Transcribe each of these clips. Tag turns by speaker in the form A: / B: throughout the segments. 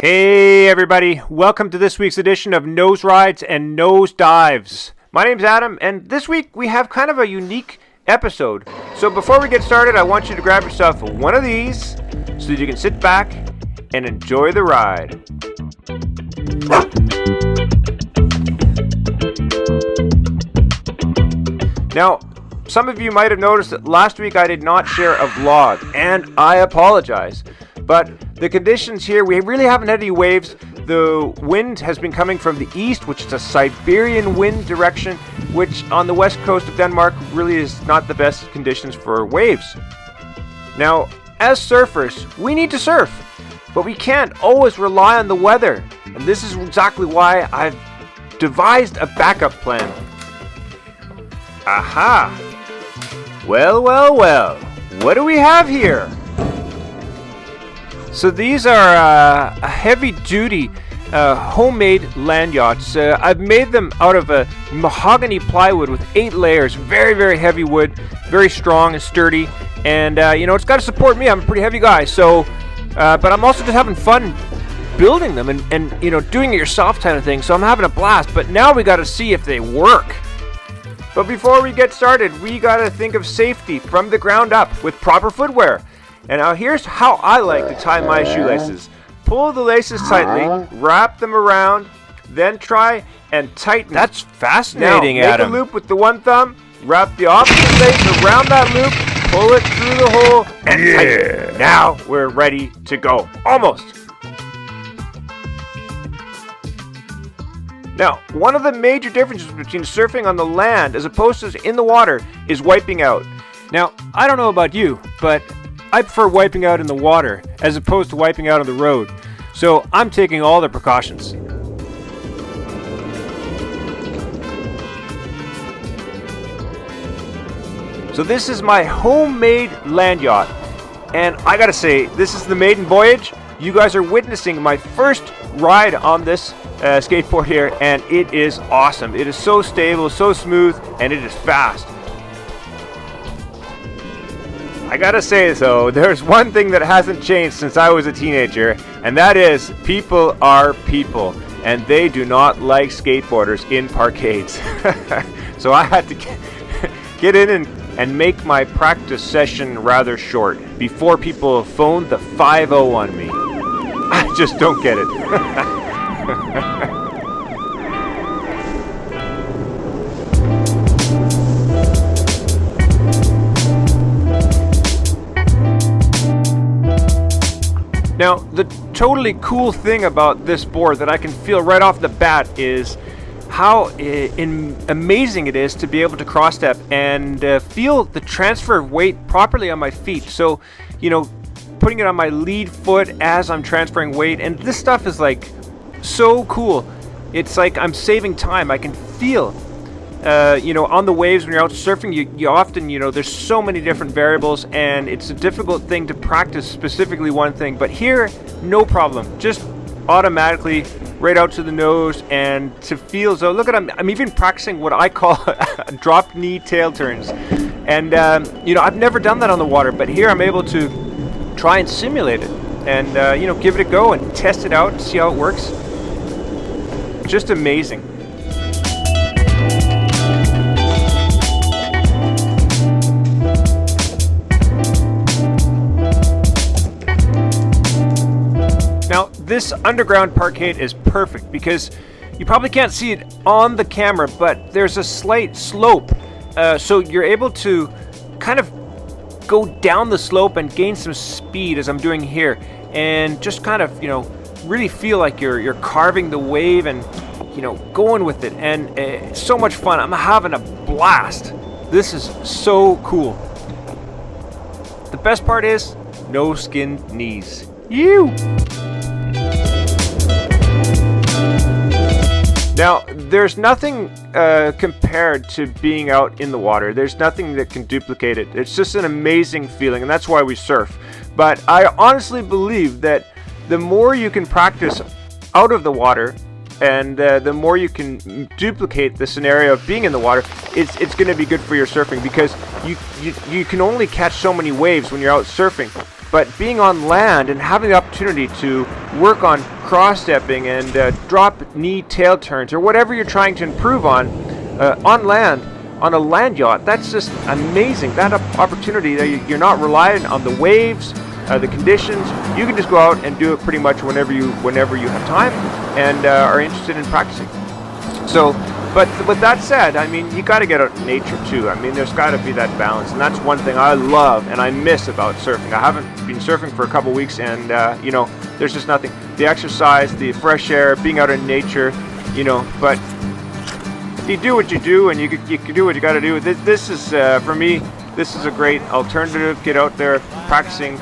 A: Hey everybody, welcome to this week's edition of Nose Rides and Nose Dives. My name's Adam, and this week we have kind of a unique episode. So before we get started, I want you to grab yourself one of these so that you can sit back and enjoy the ride. Now, some of you might have noticed that last week I did not share a vlog, and I apologize. But the conditions here, we really haven't had any waves. The wind has been coming from the east, which is a Siberian wind direction, which on the west coast of Denmark really is not the best conditions for waves. Now, as surfers, we need to surf, but we can't always rely on the weather. And this is exactly why I've devised a backup plan. Aha! Well, what do we have here? So these are heavy-duty homemade land yachts. I've made them out of a mahogany plywood with 8 layers. Very, very heavy wood, very strong and sturdy. And, it's got to support me. I'm a pretty heavy guy. So, but I'm also just having fun building them and doing it yourself kind of thing. So I'm having a blast. But now we got to see if they work. But before we get started, we got to think of safety from the ground up with proper footwear. And now here's how I like to tie my shoelaces. Pull the laces tightly, wrap them around, then try and tighten.
B: That's fascinating,
A: now,
B: Adam.
A: Make a loop with the one thumb, wrap the opposite lace around that loop, pull it through the hole, and tighten. Now we're ready to go. Almost. Now, one of the major differences between surfing on the land as opposed to in the water is wiping out.
B: Now, I don't know about you, but I prefer wiping out in the water as opposed to wiping out on the road. So I'm taking all the precautions.
A: So this is my homemade land yacht. And I gotta say, this is the Maiden voyage. You guys are witnessing my first ride on this skateboard here, and it is awesome. It is so stable, so smooth, and it is fast. I gotta say though, there's one thing that hasn't changed since I was a teenager, and that is people are people, and they do not like skateboarders in parkades. So I had to get in and make my practice session rather short before people phoned the 5-0 on me. I just don't get it. Now, the totally cool thing about this board that I can feel right off the bat is how amazing it is to be able to cross step and feel the transfer of weight properly on my feet. So, putting it on my lead foot as I'm transferring weight, and this stuff is like so cool. It's like I'm saving time. I can feel on the waves when you're out surfing, you often, there's so many different variables, and it's a difficult thing to practice specifically one thing. But here, no problem. Just automatically right out to the nose, and to feel so. Look at I'm even practicing what I call drop knee tail turns. And, I've never done that on the water, but here I'm able to try and simulate it and, give it a go and test it out and see how it works. Just amazing. Now, this underground parkade is perfect because you probably can't see it on the camera, but there's a slight slope. So you're able to kind of go down the slope and gain some speed as I'm doing here. And just kind of, really feel like you're carving the wave and, going with it. And it's so much fun. I'm having a blast. This is so cool. The best part is no skinned knees. You! Now, there's nothing compared to being out in the water. There's nothing that can duplicate it. It's just an amazing feeling, and that's why we surf. But I honestly believe that the more you can practice out of the water, and the more you can duplicate the scenario of being in the water, it's going to be good for your surfing, because you can only catch so many waves when you're out surfing. But being on land and having the opportunity to work on cross-stepping and drop knee tail turns or whatever you're trying to improve on land, on a land yacht, that's just amazing. That opportunity that you're not relying on the waves, the conditions. You can just go out and do it pretty much whenever you have time and are interested in practicing. So, but with that said, I mean, you got to get out in nature too. I mean, there's got to be that balance, and that's one thing I love and I miss about surfing. I haven't been surfing for a couple weeks, and you know, there's just nothing. The exercise, the fresh air, being out in nature, you know. But if you do what you do, and you can do what you got to do. This is for me. This is a great alternative. Get out there, practicing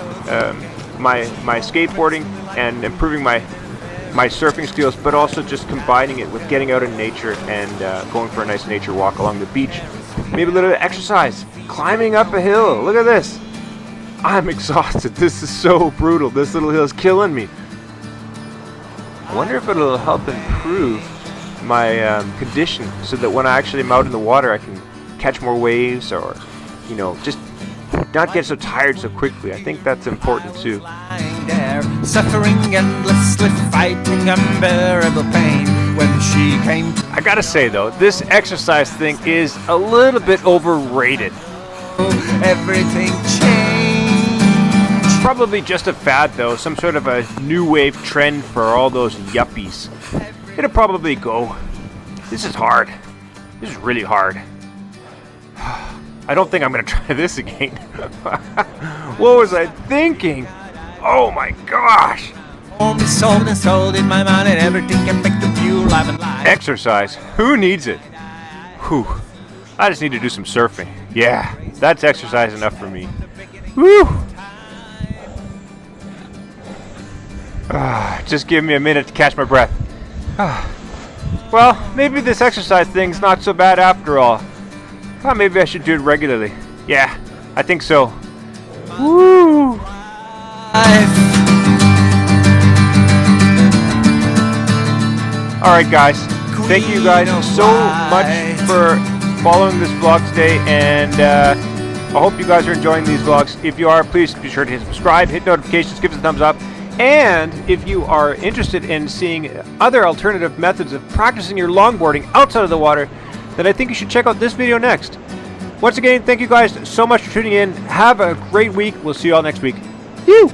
A: my skateboarding and improving my surfing skills, but also just combining it with getting out in nature and going for a nice nature walk along the beach. Maybe a little bit of exercise, climbing up a hill. Look at this. I'm exhausted. This is so brutal. This little hill is killing me. I wonder if it'll help improve my condition so that when I actually am out in the water, I can catch more waves or, you know, just not get so tired so quickly. I think that's important too. Suffering endlessly, fighting unbearable pain when she came. I gotta say though, this exercise thing is a little bit overrated. Everything changed. Probably just a fad though, some sort of a new wave trend for all those yuppies. It'll probably go. This is hard. This is really hard. I don't think I'm gonna try this again. What was I thinking? Oh my gosh! Exercise? Who needs it? Whew. I just need to do some surfing. Yeah, that's exercise enough for me. Woo! Just give me a minute to catch my breath. Well, maybe this exercise thing's not so bad after all. Maybe I should do it regularly. Yeah, I think so. Woo! Alright guys, thank you guys so much for following this vlog today, and I hope you guys are enjoying these vlogs. If you are, please be sure to hit subscribe, hit notifications, give us a thumbs up, and if you are interested in seeing other alternative methods of practicing your longboarding outside of the water, then I think you should check out this video next. Once again, thank you guys so much for tuning in. Have a great week. We'll see you all next week. Woo!